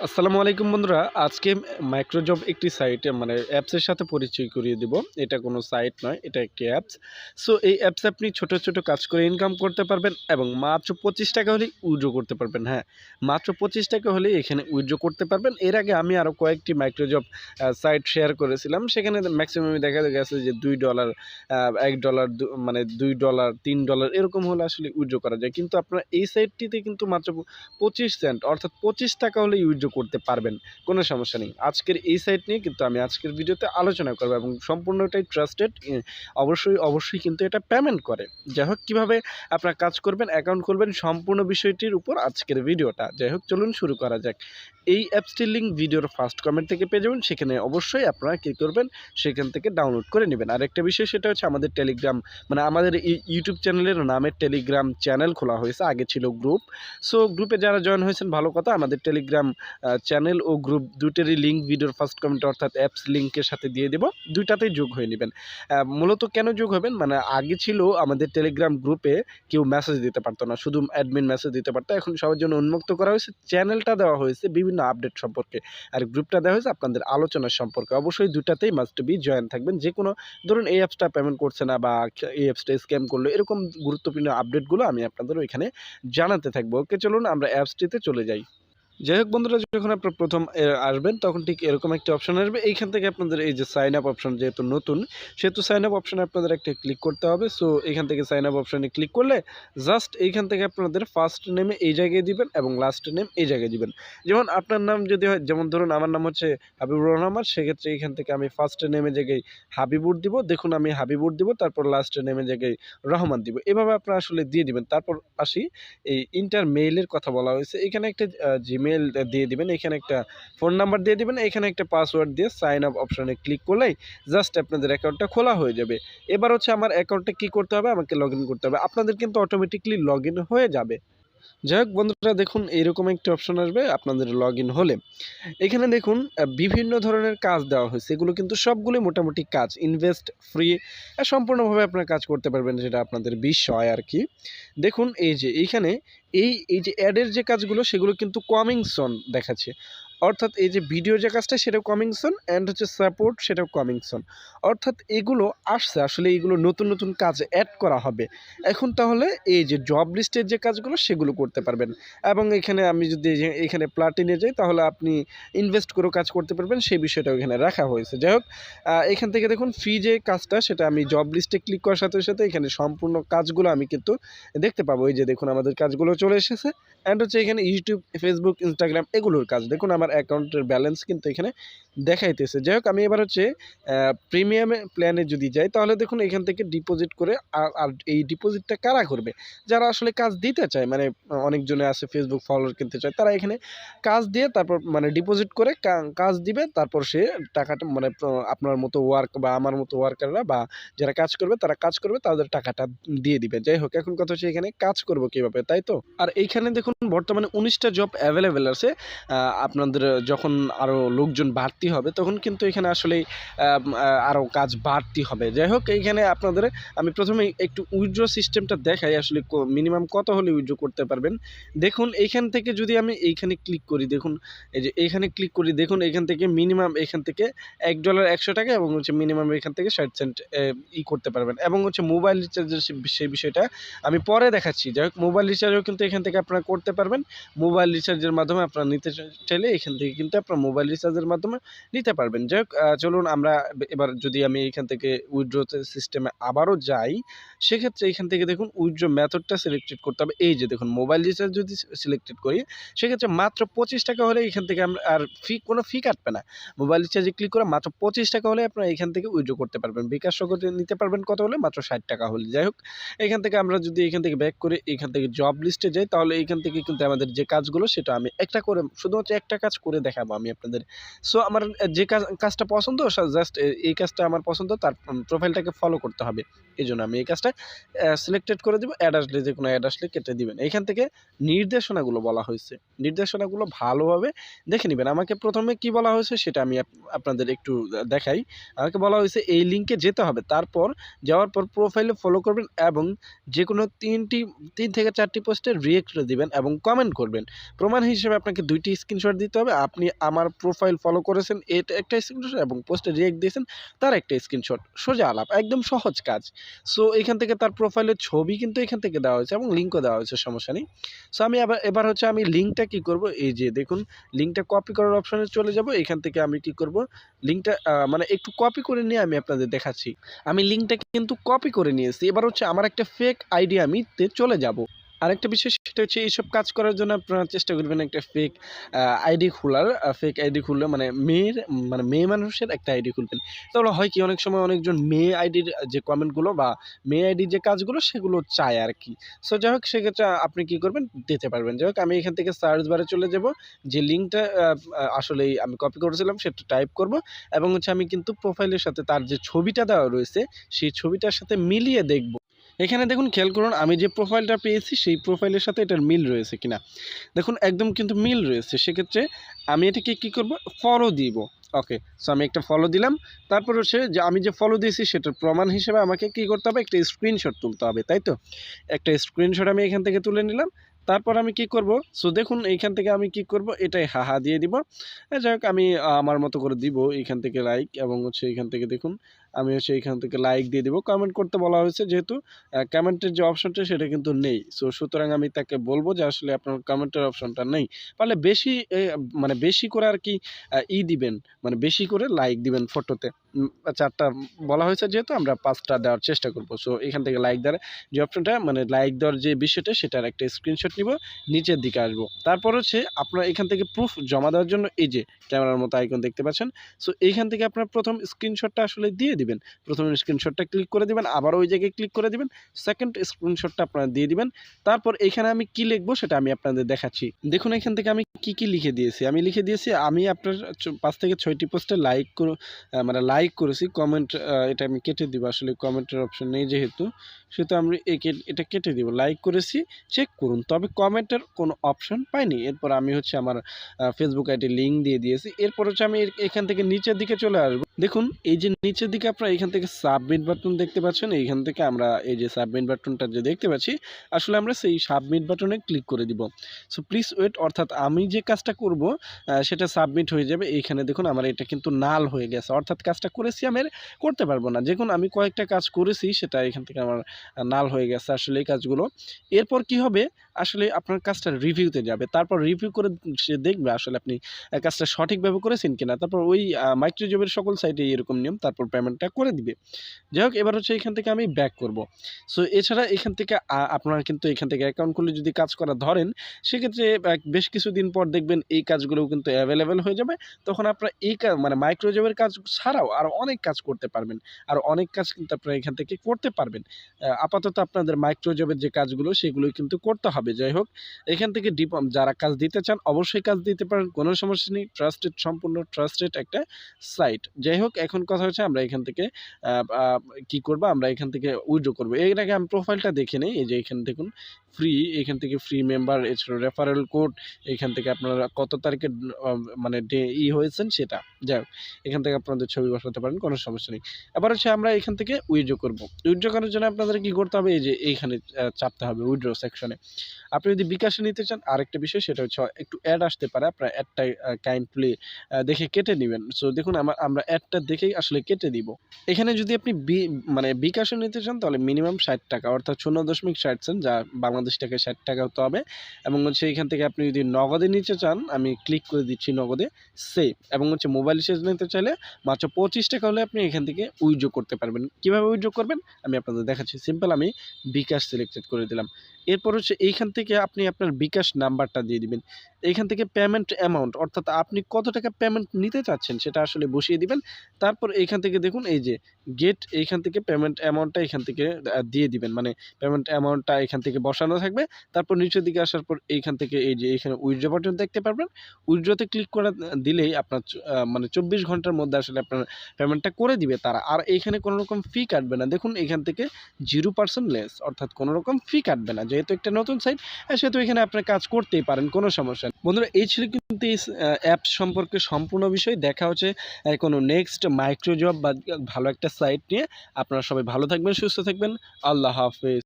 আসসালামু আলাইকুম বন্ধুরা, আজকে মাইক্রোজব একটি সাইটে মানে অ্যাপসের সাথে পরিচয় করিয়ে দিব। এটা কোনো সাইট নয়, এটা একটি অ্যাপস। সো এই অ্যাপসে আপনি ছোট ছোট কাজ করে ইনকাম করতে পারবেন এবং মাত্র 25 টাকা হলেই উইথড্র করতে পারবেন। হ্যাঁ, মাত্র 25 টাকা হলেই এখানে উইথড্র করতে পারবেন। এর আগে আমি আরও কয়েকটি মাইক্রোজব সাইট শেয়ার করেছিলাম। সেখানে ম্যাক্সিমামই দেখা গেছে যে $2, $1 মানে $2, $3 এরকম হলে আসলে উইথড্র করা যায়। কিন্তু আপনার এই সাইটটিতে কিন্তু মাত্র 25 সেন্ট অর্থাৎ 25 টাকা হলেই উইথড্র করতে পারবেন, কোনো সমস্যা নেই। আজকের এই সাইট নিয়ে কিন্তু আমি আজকের ভিডিওতে আলোচনা করব এবং সম্পূর্ণটাই ট্রাস্টেড। অবশ্যই কিন্তু এটা পেমেন্ট করে। যাই হোক, কীভাবে আপনারা কাজ করবেন, অ্যাকাউন্ট খুলবেন, সম্পূর্ণ বিষয়টির উপর আজকের ভিডিওটা। যাই হোক, চলুন শুরু করা যাক। এই অ্যাপসটির লিঙ্ক ভিডিওর ফার্স্ট কমেন্ট থেকে পেয়ে যাবেন। সেখানে অবশ্যই আপনারা কী করবেন, সেখান থেকে ডাউনলোড করে নেবেন। আর একটা বিষয়, সেটা হচ্ছে আমাদের টেলিগ্রাম মানে আমাদের ইউটিউব চ্যানেলের নামে টেলিগ্রাম চ্যানেল খোলা হয়েছে। আগে ছিল গ্রুপ। সো গ্রুপে যারা জয়েন হয়েছেন ভালো কথা। আমাদের টেলিগ্রাম চ্যানেল ও গ্রুপ দুটেরই লিঙ্ক ভিডিওর ফার্স্ট কমেন্টে অর্থাৎ অ্যাপস লিঙ্কের সাথে দিয়ে দেব। দুইটাতেই যোগ হয়ে নেবেন। মূলত কেন যোগ হবেন, মানে আগে ছিল আমাদের টেলিগ্রাম গ্রুপে কেউ মেসেজ দিতে পারতো না, শুধু অ্যাডমিন মেসেজ দিতে পারতো। এখন সবার জন্য উন্মুক্ত করা হয়েছে। চ্যানেলটা দেওয়া হয়েছে বিভিন্ন আপডেট সম্পর্কে, আর গ্রুপটা দেওয়া হয়েছে আপনাদের আলোচনার সম্পর্কে। অবশ্যই দুটাতেই মাস্ট বি জয়েন থাকবেন। যে কোনো ধরুন এই অ্যাপসটা পেমেন্ট করছে না বা এই অ্যাপসটা স্ক্যাম করলো, এরকম গুরুত্বপূর্ণ আপডেটগুলো আমি আপনাদের ওইখানে জানাতে থাকবো। ওকে, চলুন আমরা অ্যাপসটিতে চলে যাই। যাই হোক বন্ধুরা, যখন আপনার প্রথম আসবেন তখন ঠিক এরকম একটা অপশন আসবে। এইখান থেকে আপনাদের এই যে সাইন আপ অপশন, যেহেতু নতুন সেহেতু সাইন আপ অপশনে আপনাদের একটা ক্লিক করতে হবে। সো এখান থেকে সাইন আপ অপশনে ক্লিক করলে জাস্ট এইখান থেকে আপনাদের ফার্স্ট নেমে এই জায়গায় দিবেন এবং লাস্ট নেম এই জায়গায় দিবেন। যেমন আপনার নাম যদি হয়, যেমন ধরুন আমার নাম হচ্ছে হাবিবুর রহমান, সেক্ষেত্রে এইখান থেকে আমি ফার্স্ট নেমে জায়গায় হাবিবুর দিব। দেখুন আমি হাবিবুর দিব, তারপর লাস্ট নেমে জায়গায় রহমান দিব। এভাবে আপনারা আসলে দিয়ে দিবেন। তারপর আসি এই ইন্টার মেইলের কথা বলা হয়েছে। এখানে একটা জিমেল দিয়ে দিবেন, এখানে একটা ফোন নাম্বার দিয়ে দিবেন, এখানে একটা পাসওয়ার্ড দিয়ে সাইন আপ অপশনে ক্লিক করলেই জাস্ট আপনাদের অ্যাকাউন্টটা খোলা হয়ে যাবে। এবার হচ্ছে আমার অ্যাকাউন্টে কি করতে হবে, আমাকে লগ ইন করতে হবে। আপনাদের কিন্তু অটোমেটিকলি লগ ইন হয়ে যাবে। যাই হোক বন্ধুরা, দেখুন এইরকম একটা অপশন আসবে আপনাদের লগ ইন হলে। এখানে দেখুন বিভিন্ন ধরনের কাজ দেওয়া হয়েছে। এগুলো কিন্তু সবগুলোই মোটামুটি কাজ, ইনভেস্ট ফ্রি, সম্পূর্ণভাবে আপনারা কাজ করতে পারবেন, যেটা আপনাদের বিষয় আর কি। দেখুন এই যে এইখানে এই যে অ্যাডের যে কাজগুলো, সেগুলো কিন্তু কমিং সন দেখাচ্ছে। অর্থাৎ এই যে ভিডিও যে কাজটা, সেটাও কমিং সন, অ্যান্ড হচ্ছে সাপোর্ট, সেটাও কমিং সন। অর্থাৎ এগুলো আসছে, আসলে এইগুলো নতুন নতুন কাজ অ্যাড করা হবে এখন। তাহলে এই যে জব লিস্টের যে কাজগুলো, সেগুলো করতে পারবেন। এবং এখানে আমি যদি এখানে প্লাটিনে যাই, তাহলে আপনি ইনভেস্ট করেও কাজ করতে পারবেন, সেই বিষয়টাও এখানে রাখা হয়েছে। যাই হোক, এখান থেকে দেখুন ফি যে কাজটা, সেটা আমি জব লিস্টে ক্লিক করার সাথে সাথে এখানে সম্পূর্ণ কাজগুলো আমি কিন্তু দেখতে পাবো। এই যে দেখুন আমাদের কাজগুলো চলে এসেছে। অ্যান্ড হচ্ছে এখানে ইউটিউব, ফেসবুক, ইনস্টাগ্রাম এগুলোর কাজ দেখুন, আমার অ্যাকাউন্টের ব্যালেন্স কিন্তু এখানে দেখাইতেছে। যাই হোক, আমি এবার হচ্ছে প্রিমিয়ামে প্ল্যানে যদি যাই, তাহলে দেখুন এখান থেকে ডিপোজিট করে, আর এই ডিপোজিটটা কারা করবে, যারা আসলে কাজ দিতে চায়, মানে অনেকজনে আছে ফেসবুক ফলোয়ার কিনতে চায়, তারা এখানে কাজ দিয়ে তারপর মানে ডিপোজিট করে কাজ দিবে, তারপর সে টাকাটা মানে আপনার মতো ওয়ার্ক বা আমার মতো ওয়ার্কাররা বা যারা কাজ করবে, তারা কাজ করবে, তাদের টাকাটা দিয়ে দিবে। যাই হোক, এখন কথা হচ্ছে এখানে কাজ করবো কীভাবে, তাই তো। আর এইখানে দেখুন বর্তমানে 19টা জব অ্যাভেলেবেল আছে। আপনাদের যখন আরও লোকজন বাড়তি হবে, তখন কিন্তু এখানে আসলে আরও কাজ বাড়তি হবে। যাই হোক, এইখানে আপনাদের আমি প্রথমে একটু উইথড্র সিস্টেমটা দেখাই, আসলে মিনিমাম কত হলে উইথড্র করতে পারবেন। দেখুন এইখান থেকে যদি আমি এইখানে ক্লিক করি, দেখুন এই যে এইখানে ক্লিক করি, দেখুন এখান থেকে মিনিমাম এখান থেকে $1 100 টাকা এবং হচ্ছে মিনিমাম এখান থেকে 60 সেন্ট করতে পারবেন। এবং হচ্ছে মোবাইল রিচার্জের সেই বিষয়টা আমি পরে দেখাচ্ছি। যাই হোক, মোবাইল রিচার্জও কিন্তু এখান থেকে আপনারা করতে পারবেন। মোবাইল রিচার্জের মাধ্যমে আপনারা নিতে চাইলে এখান থেকে কিন্তু আপনার মোবাইল রিচার্জের মাধ্যমে নিতে পারবেন। যাই হোক, চলুন আমরা এবার যদি আমি এইখান থেকে উইথড্র সিস্টেমে আবারও যাই, সেক্ষেত্রে এখান থেকে দেখুন উইথড্র মেথডটা সিলেক্টেড করতে হবে। এই যে দেখুন মোবাইল রিচার্জ যদি সিলেক্টেড করি, সেক্ষেত্রে মাত্র 25 টাকা হলে এখান থেকে আমরা আর কোনো ফি কাটবে না। মোবাইল রিচার্জে ক্লিক করে মাত্র 25 টাকা হলে আপনারা এখান থেকে উইথড্র করতে পারবেন। বিকাশ নগদে নিতে পারবেন কত হলে, মাত্র 60 টাকা হলে। যাই হোক, এখান থেকে আমরা যদি এখান থেকে ব্যাক করে এখান থেকে জব লিস্টে যাই, তাহলে এইখান থেকে কিন্তু আমাদের যে কাজগুলো, সেটা আমি একটা করে শুধুমাত্র একটা কাজ করে দেখাবো আমি আপনাদের। সো আমার যে কাজটা পছন্দ, জাস্ট এই কাজটা আমার পছন্দ, তার প্রোফাইলটাকে ফলো করতে হবে। এই জন্য আমি এই কাজটা সিলেক্টেড করে দেবো। অ্যাড আসলে, যে কোনো অ্যাড আসলে কেটে দিবেন। এইখান থেকে নির্দেশনাগুলো বলা হয়েছে, নির্দেশনাগুলো ভালোভাবে দেখে নেবেন। আমাকে প্রথমে কি বলা হয়েছে, সেটা আমি আপনাদের একটু দেখাই। আমাকে বলা হয়েছে এই লিঙ্কে যেতে হবে, তারপর যাওয়ার পর প্রোফাইলে ফলো করবেন এবং যে কোনো 3 থেকে 4টি পোস্টে রিঅ্যাক্ট দিবেন এবং কমেন্ট করবেন। প্রমাণ হিসেবে আপনাকে 2টি স্ক্রিনশট দিতে হবে। আপনি আমার প্রোফাইল ফলো করেছেন এটা একটা স্ক্রিনশট এবং পোস্টে রিঅ্যাক্ট দিয়েছেন তার একটা স্ক্রিনশট। সোজা আলাপ, একদম সহজ কাজ। সো এখান থেকে তার প্রোফাইলের ছবি কিন্তু এখান থেকে দেওয়া হয়েছে এবং লিঙ্কও দেওয়া হয়েছে, সমস্যা নেই। সো আমি এবার হচ্ছে আমি লিঙ্কটা কী করব, এই যে দেখুন লিঙ্কটা কপি করার অপশনে চলে যাব। এখান থেকে আমি কি করব, লিঙ্কটা মানে একটু কপি করে নিয়ে আমি আপনাদের দেখাচ্ছি। আমি লিঙ্কটা কিন্তু কপি করে নিয়েছি। এবার হচ্ছে আমার একটা ফেক আইডি আমি চলে যাব। আরেকটা বিষয় সেটা হচ্ছে এইসব কাজ করার জন্য আপনারা চেষ্টা করবেন একটা ফেক আইডি খোলার। ফেক আইডি খুললে মানে মেয়ে মানুষের একটা আইডি খুলবেন। তাহলে হয় কি, অনেক সময় অনেকজন মেয়ে আইডির যে কমেন্টগুলো বা মেয়ে আইডির যে কাজগুলো সেগুলো চায় আর কি। সো যাই হোক, সেক্ষেত্রে আপনি কী করবেন, দিতে পারবেন। যাই হোক, আমি এখান থেকে সার্চ বারে চলে যাব, যে লিঙ্কটা আসলেই আমি কপি করেছিলাম সেটা টাইপ করব এবং হচ্ছে আমি কিন্তু প্রোফাইলের সাথে তার যে ছবিটা দেওয়া রয়েছে সেই ছবিটার সাথে মিলিয়ে দেখব। এখানে দেখুন, খেয়াল করুন আমি যে প্রোফাইলটা পেয়েছি সেই প্রোফাইলের সাথে এটার মিল রয়েছে কিনা। দেখুন একদম কিন্তু মিল রয়েছে। সেক্ষেত্রে আমি এটাকে কী করব, ফলো দিব। ওকে, সো আমি একটা ফলো দিলাম। তারপর হচ্ছে যে আমি যে ফলো দিয়েছি সেটার প্রমাণ হিসেবে আমাকে কী করতে হবে, একটা স্ক্রিনশট তুলতে হবে, তাই তো? একটা স্ক্রিনশট আমি এখান থেকে তুলে নিলাম। তারপর আমি কি করব, সো দেখুন এইখান থেকে আমি কি করব, এটাই হাহা দিয়ে দিব। যাই হোক, আমি আমার মতো করে দিব এইখান থেকে লাইক, এবং হচ্ছে এইখান থেকে দেখুন আমি হচ্ছে এইখান থেকে লাইক দিয়ে দিব। কমেন্ট করতে বলা হয়েছে, যেহেতু কমেন্টের যে অপশনটা সেটা কিন্তু নেই। সো সুতরাং আমি তাকে বলবো যে আসলে আপনার কমেন্টের অপশনটা নেই। পারলে বেশি মানে বেশি করে আর কি দিবেন, মানে বেশি করে লাইক দিবেন ফটোতে। 4টা বলা হয়েছে যেহেতু আমরা 5টা দেওয়ার চেষ্টা করব। সো এখান থেকে লাইক দেওয়ার যে অপশনটা, মানে লাইক দেওয়ার যে বিষয়টা সেটার একটা স্ক্রিনশট নিব, নিচের দিকে আসবো। তারপর হচ্ছে আপনার এখান থেকে প্রুফ জমা দেওয়ার জন্য এই যে ক্যামেরার মতো আইকন দেখতে পাচ্ছেন। সো এইখান থেকে আপনার প্রথম স্ক্রিনশটটা আসলে দিয়ে দিবেন। প্রথম স্ক্রিনশটটা ক্লিক করে দিবেন, আবার ওই জায়গায় ক্লিক করে দিবেন। সেকেন্ড স্ক্রিনশটটা আপনারা দিয়ে দিবেন। তারপর এখানে আমি কি লিখবো সেটা আমি আপনাদের দেখাচ্ছি। দেখুন এখান থেকে আমি কি লিখে দিয়েছি। আমি লিখে দিয়েছি আমি আপনার 5 থেকে 6টি পোস্টে মানে লাইক করেছি। কমেন্ট এটা আমি কেটে দিব, আসলে কমেন্টের অপশন নেই যেহেতু, সেহেতু আমি এটা কেটে দিব। লাইক করেছি, চেক করুন, তবে কমেন্টের কোনো অপশন পাইনি। এরপর আমি হচ্ছে আমার ফেসবুক আইডির লিঙ্ক দিয়ে দিয়েছি। এরপর হচ্ছে আমি এখান থেকে নিচের দিকে চলে আসবো। দেখুন এই যে নিচের দিকে আপনারা এখান থেকে সাবমিট বাটন দেখতে পাচ্ছেন। এইখান থেকে আমরা এই যে সাবমিট বাটনটা যে দেখতে পাচ্ছি, আসলে আমরা সেই সাবমিট বাটনে ক্লিক করে দিব। সো প্লিজ ওয়েট, অর্থাৎ আমি যে কাজটা করব সেটা সাবমিট হয়ে যাবে। এইখানে দেখুন আমার এটা কিন্তু নাল হয়ে গেছে, অর্থাৎ কাজটা করেছি আমি করতে পারবো না। দেখুন আমি কয়েকটা কাজ করেছি, সেটা এখান থেকে আমার নাল হয়ে গেছে আসলে এই কাজগুলো। এরপর কি হবে, আসলে আপনার কাজটা রিভিউতে যাবে। তারপর রিভিউ করে সে দেখবে আসলে আপনি কাজটা সঠিকভাবে করেছেন কিনা। তারপর ওই মাইক্রোজবের সকল সাইটে এরকম নিয়ম, তারপর পেমেন্টটা করে দিবে। যাই হোক, এবার হচ্ছে এখান থেকে আমি ব্যাক করব। সো এছাড়া এখান থেকে আপনারা কিন্তু এখান থেকে অ্যাকাউন্ট খুলে যদি কাজ করা ধরেন, সেক্ষেত্রে বেশ কিছুদিন পর দেখবেন এই কাজগুলোও কিন্তু অ্যাভেলেবেল হয়ে যাবে। তখন আপনারা এই মানে মাইক্রোজবের কাজ ছাড়াও আরও অনেক কাজ করতে পারবেন। আর অনেক কাজ কিন্তু আপনারা এখান থেকে করতে পারবেন। আপাতত আপনাদের মাইক্রোজবের যে কাজগুলো সেগুলোই কিন্তু করতে হবে। যাই হোক, এখান থেকে যারা কাজ দিতে চান অবশ্যই কাজ দিতে পারেন, কোনো সমস্যা নেই। সম্পূর্ণ ট্রাস্টেড একটা সাইট। যাই হোক, এখন কথা হচ্ছে আমরা এখান থেকে কি করব, আমরা এখান থেকে উইথড্র করব। এর আগে আমি প্রোফাইলটা দেখে নেই। এই যে এখানে দেখুন ফ্রি, এখান থেকে ফ্রি মেম্বার, এছাড়া রেফারেল কোড, এখান থেকে আপনারা কত তারিখে মানে হয়েছেন সেটা। যাই হোক, এখান থেকে আপনাদের ছবি বসাতে পারেন, কোনো সমস্যা নেই। এবার হচ্ছে আমরা এখান থেকে উইথড্র করব। উইথড্র করার জন্য আপনাদের কি করতে হবে, এই যে এইখানে চাপতে হবে উইথড্র সেকশনে। আপনি যদি বিকাশে নিতে চান, আরেকটা বিষয় সেটা হচ্ছে একটু অ্যাড আসতে পারে, আপনার অ্যাডটা কাইন্ডলি দেখে কেটে নেবেন। সো দেখুন আমরা অ্যাডটা দেখেই আসলে কেটে দিব। এখানে যদি আপনি মানে বিকাশে নিতে চান তাহলে মিনিমাম 60 টাকা, অর্থাৎ 0.60 সেন্ট, যা বাংলাদেশ টাকায় 60 টাকা হতে হবে। এবং হচ্ছে এখান থেকে আপনি যদি নগদে নিতে চান, আমি ক্লিক করে দিচ্ছি নগদে সেভ। এবং হচ্ছে মোবাইল রিচার্জ নিতে চাইলে মাত্র 25 টাকা হলে আপনি এখান থেকে উইথড্র করতে পারবেন। কীভাবে উইথড্র করবেন আমি আপনাদের দেখাচ্ছি। সিম্পল, আমি বিকাশ সিলেক্টেড করে দিলাম। এরপর হচ্ছে এইখান থেকে আপনি আপনার বিকাশ নাম্বারটা দিয়ে দিবেন। এইখান থেকে পেমেন্ট অ্যামাউন্ট, অর্থাৎ আপনি কত টাকা পেমেন্ট নিতে চাচ্ছেন সেটা আসলে বসিয়ে দিবেন। তারপর এইখান থেকে দেখুন এই যে গেট, এইখান থেকে পেমেন্ট অ্যামাউন্টটা এখান থেকে দিয়ে দিবেন, মানে পেমেন্ট অ্যামাউন্টটা এখান থেকে বসানো থাকবে। তারপর নিচের দিকে আসার পর এইখান থেকে এই যে এখানে উইথড্র বাটন দেখতে পারবেন। উইথড্রতে ক্লিক করা দিলেই আপনার মানে 24 ঘন্টার মধ্যে আসলে আপনার পেমেন্টটা করে দিবে তারা। আর এইখানে কোনো রকম ফি কাটবে না। দেখুন এখান থেকে 0% লেস, অর্থাৎ কোনো রকম ফি কাটবে না। যেহেতু একটা নতুন সাইট, সেহেতু এখানে আপনার কাজ করতেই পারেন, কোনো সমস্যা নেই। বন্ধুরা, এই ছিল কিন্তু এই অ্যাপস সম্পর্কে সম্পূর্ণ বিষয়। দেখা হচ্ছে কোনো নেক্সট মাইক্রোজব বা ভালো একটা সাইট নিয়ে। আপনারা সবাই ভালো থাকবেন, সুস্থ থাকবেন। আল্লাহ হাফেজ।